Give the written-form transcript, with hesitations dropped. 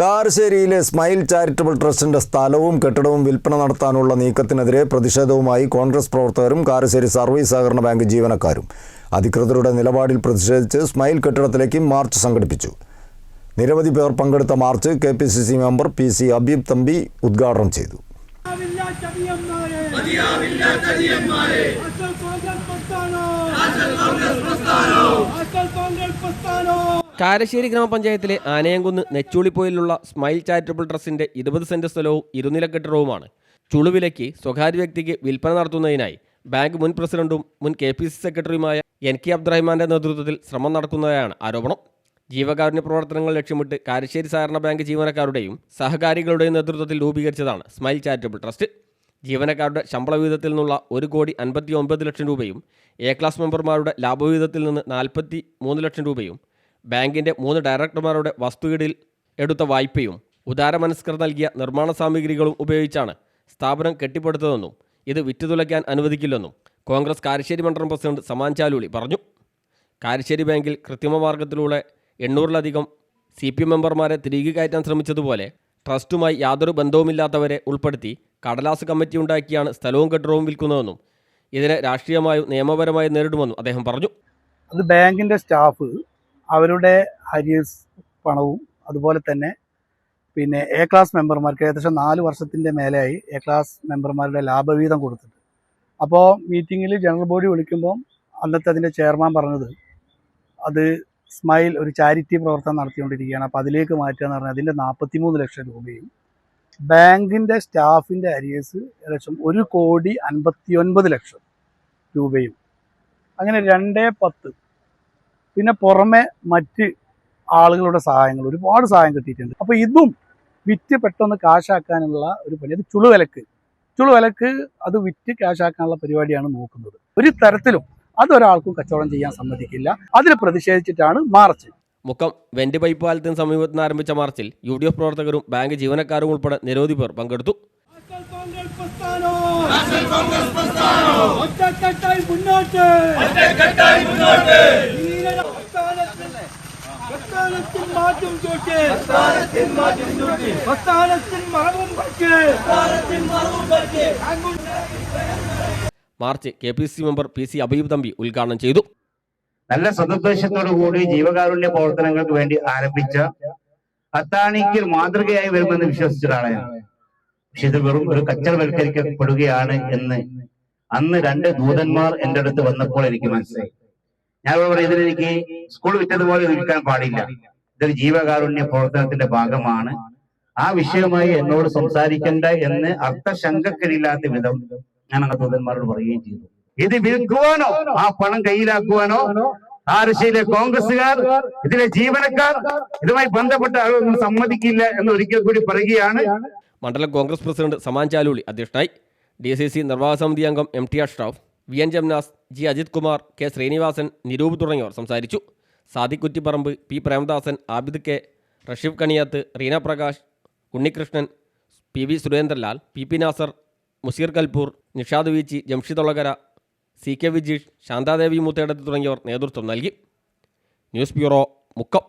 കാരശ്ശേരിയിലെ smile charitable ട്രസ്റ്റിന്റെ സ്ഥലവും കെട്ടിടവും വിൽപ്പന നടത്താനുള്ള നീക്കത്തിനെതിരെ പ്രതിഷേധവുമായി കോൺഗ്രസ് പ്രവർത്തകരും കാരശ്ശേരി സർവീസ് സഹകരണ ബാങ്ക് ജീവനക്കാരും അധികൃതരുടെ നിലപാടിൽ പ്രതിഷേധിച്ച് സ്മൈൽ കെട്ടിടത്തിലേക്ക് മാർച്ച് സംഘടിപ്പിച്ചു. നിരവധി പേർ പങ്കെടുത്ത march KPCC member PC Abeeb Thampi ഉദ്ഘാടനം ചെയ്തു. കാരശ്ശേരി ഗ്രാമപഞ്ചായത്തിലെ ആനയംകുന്ന് നെച്ചൂളിപ്പോയിലുള്ള സ്മൈൽ ചാരിറ്റബിൾ ട്രസ്റ്റിന്റെ 20 സെന്റ് സ്ഥലവും ഇരുനില കെട്ടിടവുമാണ് ചുളുവിലയ്ക്ക് സ്വകാര്യ വ്യക്തിക്ക് വിൽപ്പന നടത്തുന്നതിനായി ബാങ്ക് മുൻ പ്രസിഡന്റും മുൻ KPCC സെക്രട്ടറിയുമായ NK അബ്ദുറഹ്മാന്റെ നേതൃത്വത്തിൽ ശ്രമം നടത്തുന്നതായാണ് ആരോപണം. ജീവകാരുണ്യ പ്രവർത്തനങ്ങൾ ലക്ഷ്യമിട്ട് കാരശ്ശേരി സഹകരണ ബാങ്ക് ജീവനക്കാരുടെയും സഹകാരികളുടെയും നേതൃത്വത്തിൽ രൂപീകരിച്ചതാണ് സ്മൈൽ ചാരിറ്റബിൾ ട്രസ്റ്റ്. ജീവനക്കാരുടെ ശമ്പള വിഹിതത്തിൽ നിന്നുള്ള 1,59 ലക്ഷം രൂപയും A ക്ലാസ് മെമ്പർമാരുടെ ലാഭവിഹിതത്തിൽ നിന്ന് 43 ലക്ഷം രൂപയും ബാങ്കിൻ്റെ 3 ഡയറക്ടർമാരുടെ വസ്തുവീടിൽ എടുത്ത വായ്പയും ഉദാരമനസ്കർ നൽകിയ നിർമ്മാണ സാമഗ്രികളും ഉപയോഗിച്ചാണ് സ്ഥാപനം കെട്ടിപ്പടുത്തതെന്നും ഇത് വിറ്റുതുലയ്ക്കാൻ അനുവദിക്കില്ലെന്നും കോൺഗ്രസ് കാരശ്ശേരി മണ്ഡലം പ്രസിഡന്റ് സമാൻ ചാലൂളി പറഞ്ഞു. കാരശ്ശേരി ബാങ്കിൽ കൃത്രിമ മാർഗത്തിലൂടെ 800-ലധികം CPM മെമ്പർമാരെ തിരികെ കയറ്റാൻ ശ്രമിച്ചതുപോലെ ട്രസ്റ്റുമായി യാതൊരു ബന്ധവുമില്ലാത്തവരെ ഉൾപ്പെടുത്തി കടലാസ് കമ്മിറ്റി ഉണ്ടാക്കിയാണ് സ്ഥലവും കെട്ടിടവും വിൽക്കുന്നതെന്നും ഇതിനെ രാഷ്ട്രീയമായും നിയമപരമായും നേരിടുമെന്നും അദ്ദേഹം പറഞ്ഞു. അത് ബാങ്കിൻ്റെ സ്റ്റാഫ് അവരുടെ ഹരിയസ് പണവും അതുപോലെ തന്നെ A ക്ലാസ് മെമ്പർമാർക്ക് ഏകദേശം 4 വർഷത്തിൻ്റെ മേലെയായി A ക്ലാസ് മെമ്പർമാരുടെ ലാഭവിഹിതം കൊടുത്തിട്ട്. അപ്പോൾ മീറ്റിങ്ങിൽ ജനറൽ ബോഡി വിളിക്കുമ്പോൾ അന്നത്തെ അതിൻ്റെ ചെയർമാൻ പറഞ്ഞത് അത് സ്മൈൽ ഒരു ചാരിറ്റി പ്രവർത്തനം നടത്തിക്കൊണ്ടിരിക്കുകയാണ്, അപ്പോൾ അതിലേക്ക് മാറ്റുക എന്ന് പറഞ്ഞാൽ അതിൻ്റെ 43 ലക്ഷം രൂപയും ബാങ്കിൻ്റെ സ്റ്റാഫിൻ്റെ അരിയസ് ഏകദേശം 1,59 ലക്ഷം രൂപയും അങ്ങനെ 2.10. പിന്നെ പുറമെ മറ്റ് ആളുകളുടെ സഹായങ്ങൾ ഒരുപാട് സഹായം കിട്ടിയിട്ടുണ്ട്. അപ്പോൾ ഇതും വിറ്റ് പെട്ടെന്ന് കാശാക്കാനുള്ള ഒരു പണി, അത് ചുളുവിലക്ക് അത് വിറ്റ് കാശാക്കാനുള്ള പരിപാടിയാണ് നോക്കുന്നത്. ഒരു തരത്തിലും അതൊരാൾക്കും കച്ചവടം ചെയ്യാൻ സമ്മതിക്കില്ല. അതിൽ പ്രതിഷേധിച്ചിട്ടാണ് മാർച്ച്. മുക്കം വെന്റ് പൈപ്പ് പാലത്തിന് സമീപത്ത് നിന്ന് ആരംഭിച്ച മാർച്ചിൽ UDF പ്രവർത്തകരും ബാങ്ക് ജീവനക്കാരും ഉൾപ്പെടെ നിരവധി പേർ പങ്കെടുത്തു. March KPCC member PC Abeeb Thampi ഉദ്ഘാടനം ചെയ്തു. നല്ല സദുദ്ദേശത്തോടു കൂടി ജീവകാരുണ്യ പ്രവർത്തനങ്ങൾക്ക് വേണ്ടി ആരംഭിച്ച അത്താണിക്ക് മാതൃകയായി വരുമെന്ന് വിശ്വസിച്ചതാണ്. പക്ഷെ ഇത് വെറും ഒരു കച്ചവടവൽക്കരിക്കപ്പെടുകയാണ് എന്ന് അന്ന് 2 ദൂതന്മാർ എൻ്റെ അടുത്ത് വന്നപ്പോൾ എനിക്ക് മനസ്സിലായി. ഞാൻ ഇതിലെനിക്ക് സ്കൂൾ വിറ്റതുപോലെ വിൽക്കാൻ പാടില്ല, ഇതൊരു ജീവകാരുണ്യ പ്രവർത്തനത്തിന്റെ ഭാഗമാണ്, ആ വിഷയമായി എന്നോട് സംസാരിക്കണ്ട എന്ന് അർത്ഥശങ്കക്കരില്ലാത്ത വിധം ഞാൻ ആ ദൂതന്മാരോട് പറയുകയും ചെയ്തു. ഇത് വിൽക്കുവാനോ ആ പണം കയ്യിലാക്കുവാനോ കാരശ്ശേരിയിലെ കോൺഗ്രസുകാർ, ഇതിലെ ജീവനക്കാർ, ഇതുമായി ബന്ധപ്പെട്ട ആളുകളൊന്നും സമ്മതിക്കില്ല എന്ന് ഒരിക്കൽ കൂടി പറയുകയാണ്. മണ്ഡലം കോൺഗ്രസ് പ്രസിഡന്റ് സമാൻ ചാലൂളി അധ്യക്ഷനായി. DCC നിർവാഹക സമിതി അംഗം MT Ashraf, VN Jamnas, G Ajith Kumar, K Sreenivasan, Niroop തുടങ്ങിയവർ സംസാരിച്ചു. Sadiq Kuttipparamba, P Premadasan, Abid K, Rasheef Kaniyath, Reena Prakash, Unnikrishnan, PV സുരേന്ദ്രലാൽ, PP Nasar, Museer Kalpoor, Nishad Veechi, Jamshid Olakara, CK Vijeesh, Shanthadevi Moothedath തുടങ്ങിയവർ നേതൃത്വം നൽകി. News bureau, Mukkam.